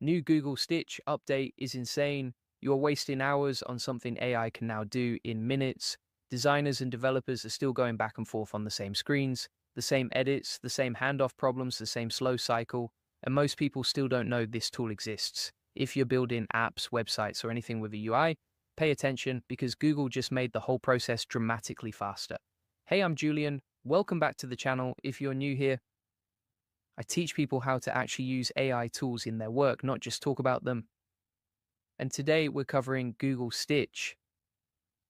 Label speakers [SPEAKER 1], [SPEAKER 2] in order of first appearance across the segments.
[SPEAKER 1] New Google Stitch update is insane. You're wasting hours on something AI can now do in minutes. Designers and developers are still going back and forth on the same screens, the same edits, the same handoff problems, the same slow cycle, and most people still don't know this tool exists. If you're building apps, websites, or anything with a UI, pay attention because Google just made the whole process dramatically faster. Hey, I'm Julian. Welcome back to the channel. If you're new here, I teach people how to actually use AI tools in their work, not just talk about them. And today we're covering Google Stitch,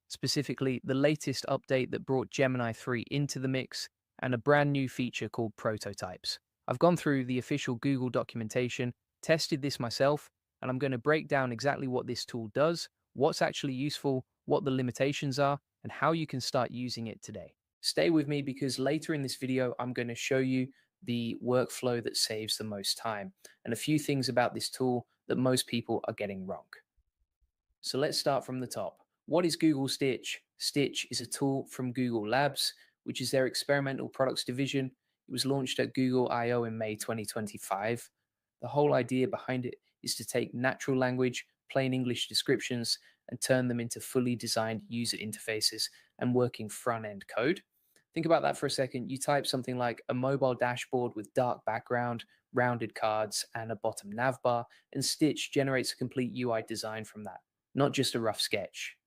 [SPEAKER 1] specifically the latest update that brought Gemini 3 into the mix and a brand new feature called prototypes. I've gone through the official Google documentation, tested this myself, and I'm going to break down exactly what this tool does, what's actually useful, what the limitations are, and how you can start using it today. Stay with me because later in this video, I'm going to show you the workflow that saves the most time and a few things about this tool that most people are getting wrong. So let's start from the top. What is Google Stitch? Stitch is a tool from Google Labs, which is their experimental products division. It was launched at Google I/O in May 2025. The whole idea behind it is to take natural language, plain English descriptions, and turn them into fully designed user interfaces and working front-end code. Think about that for a second. You type something like a mobile dashboard with dark background, rounded cards, and a bottom nav bar, and Stitch generates a complete UI design from that, not just a rough sketch,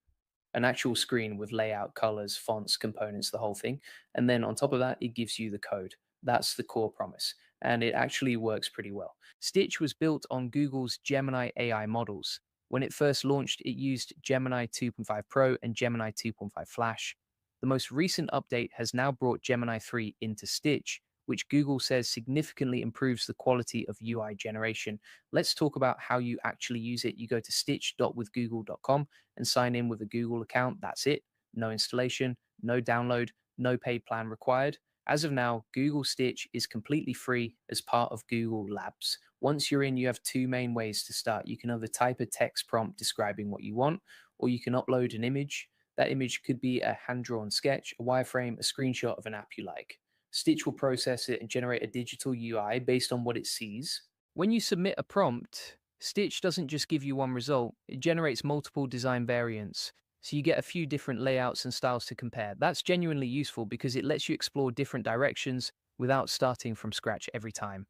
[SPEAKER 1] an actual screen with layout, colors, fonts, components, the whole thing. And then on top of that, it gives you the code. That's the core promise. And it actually works pretty well. Stitch was built on Google's Gemini AI models. When it first launched, it used Gemini 2.5 Pro and Gemini 2.5 Flash. The most recent update has now brought Gemini 3 into Stitch, which Google says significantly improves the quality of UI generation. Let's talk about how you actually use it. You go to stitch.withgoogle.com and sign in with a Google account. That's it. No installation, no download, no paid plan required. As of now, Google Stitch is completely free as part of Google Labs. Once you're in, you have two main ways to start. You can either type a text prompt describing what you want, or you can upload an image. That image could be a hand-drawn sketch, a wireframe, a screenshot of an app you like. Stitch will process it and generate a digital UI based on what it sees. When you submit a prompt, Stitch doesn't just give you one result, it generates multiple design variants. So you get a few different layouts and styles to compare. That's genuinely useful because it lets you explore different directions without starting from scratch every time.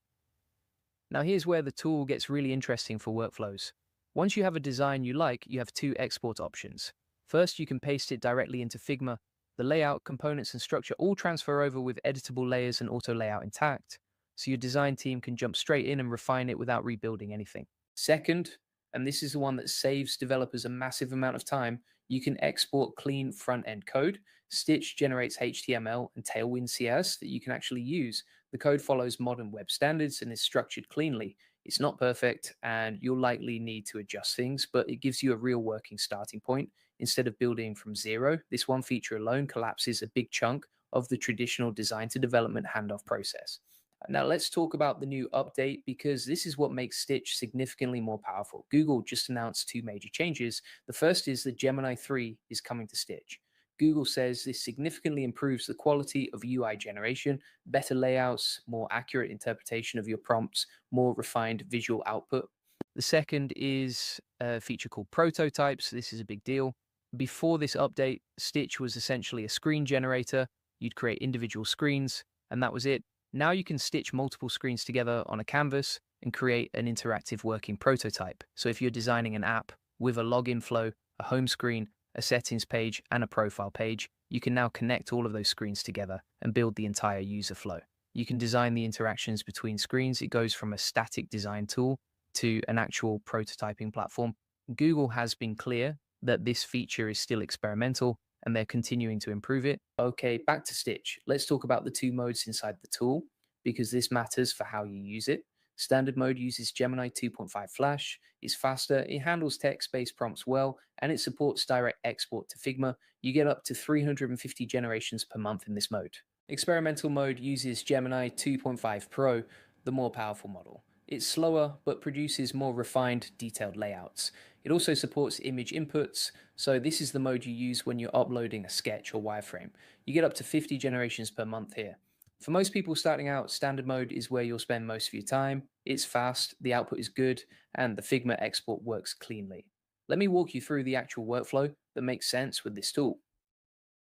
[SPEAKER 1] Now here's where the tool gets really interesting for workflows. Once you have a design you like, you have two export options. First, you can paste it directly into Figma. The layout, components, and structure all transfer over with editable layers and auto layout intact, so your design team can jump straight in and refine it without rebuilding anything. Second, and this is the one that saves developers a massive amount of time, you can export clean front-end code. Stitch generates HTML and Tailwind CSS that you can actually use. The code follows modern web standards and is structured cleanly. It's not perfect, and you'll likely need to adjust things, but it gives you a real working starting point. Instead of building from zero, this one feature alone collapses a big chunk of the traditional design to development handoff process. Now, let's talk about the new update because this is what makes Stitch significantly more powerful. Google just announced two major changes. The first is that Gemini 3 is coming to Stitch. Google says this significantly improves the quality of UI generation, better layouts, more accurate interpretation of your prompts, more refined visual output. The second is a feature called prototypes. This is a big deal. Before this update, Stitch was essentially a screen generator. You'd create individual screens, and that was it. Now you can stitch multiple screens together on a canvas and create an interactive working prototype. So if you're designing an app with a login flow, a home screen, a settings page, and a profile page, you can now connect all of those screens together and build the entire user flow. You can design the interactions between screens. It goes from a static design tool to an actual prototyping platform. Google has been clear that this feature is still experimental and they're continuing to improve it. Okay, back to Stitch. Let's talk about the two modes inside the tool because this matters for how you use it. Standard mode uses Gemini 2.5 Flash, is faster, it handles text-based prompts well, and it supports direct export to Figma. You get up to 350 generations per month in this mode. Experimental mode uses Gemini 2.5 Pro, the more powerful model. It's slower, but produces more refined, detailed layouts. It also supports image inputs, so this is the mode you use when you're uploading a sketch or wireframe. You get up to 50 generations per month here. For most people starting out, standard mode is where you'll spend most of your time. It's fast, the output is good, and the Figma export works cleanly. Let me walk you through the actual workflow that makes sense with this tool.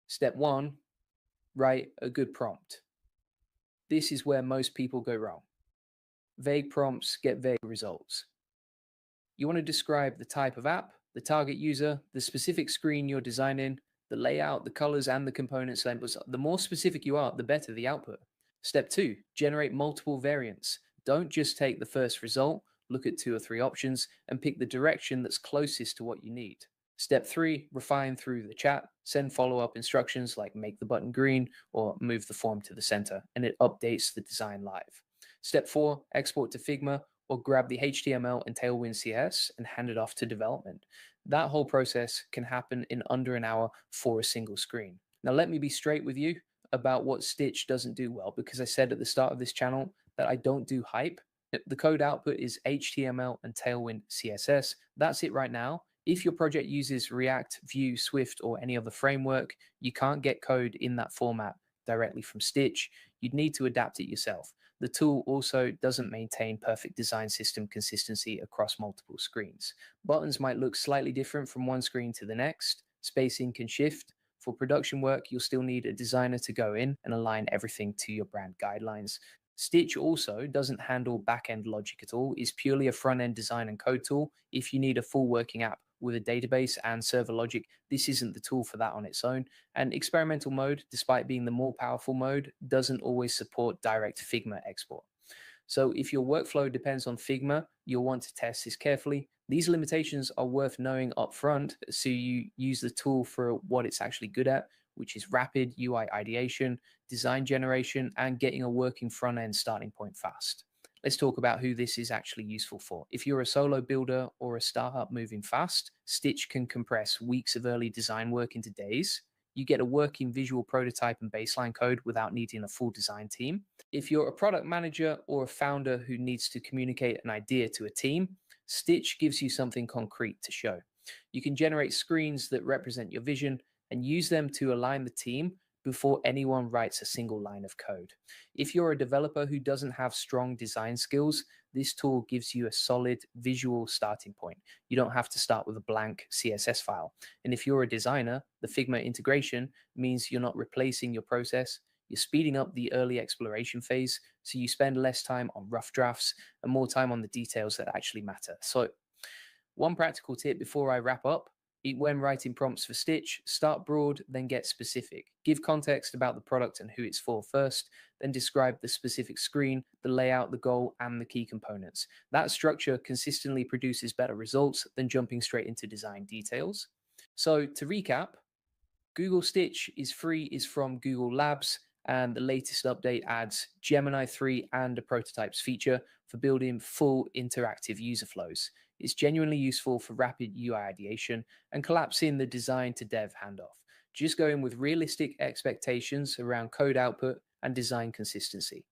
[SPEAKER 1] Step one, write a good prompt. This is where most people go wrong. Vague prompts get vague results. You want to describe the type of app, the target user, the specific screen you're designing, the layout, the colors, and the components labels. The more specific you are, the better the output. Step two, generate multiple variants. Don't just take the first result, look at two or three options, and pick the direction that's closest to what you need. Step three, refine through the chat. Send follow up instructions like make the button green or move the form to the center, and it updates the design live. Step four, export to Figma or grab the HTML and Tailwind CS and hand it off to development. That whole process can happen in under an hour for a single screen. Now, let me be straight with you about what Stitch doesn't do well, because I said at the start of this channel that I don't do hype. The code output is HTML and Tailwind CSS. That's it right now. If your project uses React, Vue, Swift, or any other framework, you can't get code in that format directly from Stitch. You'd need to adapt it yourself. The tool also doesn't maintain perfect design system consistency across multiple screens. Buttons might look slightly different from one screen to the next. Spacing can shift. For production work, you'll still need a designer to go in and align everything to your brand guidelines. Stitch also doesn't handle back-end logic at all. It's purely a front-end design and code tool. If you need a full working app with a database and server logic, this isn't the tool for that on its own. And experimental mode, despite being the more powerful mode, doesn't always support direct Figma export. So if your workflow depends on Figma, you'll want to test this carefully. These limitations are worth knowing upfront so you use the tool for what it's actually good at, which is rapid UI ideation, design generation, and getting a working front end starting point fast. Let's talk about who this is actually useful for. If you're a solo builder or a startup moving fast, Stitch can compress weeks of early design work into days. You get a working visual prototype and baseline code without needing a full design team. If you're a product manager or a founder who needs to communicate an idea to a team, Stitch gives you something concrete to show. You can generate screens that represent your vision and use them to align the team before anyone writes a single line of code. If you're a developer who doesn't have strong design skills, this tool gives you a solid visual starting point. You don't have to start with a blank CSS file. And if you're a designer, the Figma integration means you're not replacing your process. You're speeding up the early exploration phase, so you spend less time on rough drafts and more time on the details that actually matter. So, one practical tip before I wrap up: when writing prompts for Stitch, start broad, then get specific. Give context about the product and who it's for first, then describe the specific screen, the layout, the goal, and the key components. That structure consistently produces better results than jumping straight into design details. So, to recap, Google Stitch is free, is from Google Labs, and the latest update adds Gemini 3 and a prototypes feature for building full interactive user flows. It's genuinely useful for rapid UI ideation and collapsing the design to dev handoff. Just go in with realistic expectations around code output and design consistency.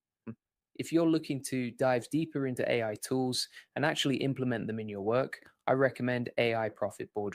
[SPEAKER 1] If you're looking to dive deeper into AI tools and actually implement them in your work, I recommend AI Profit Boardroom.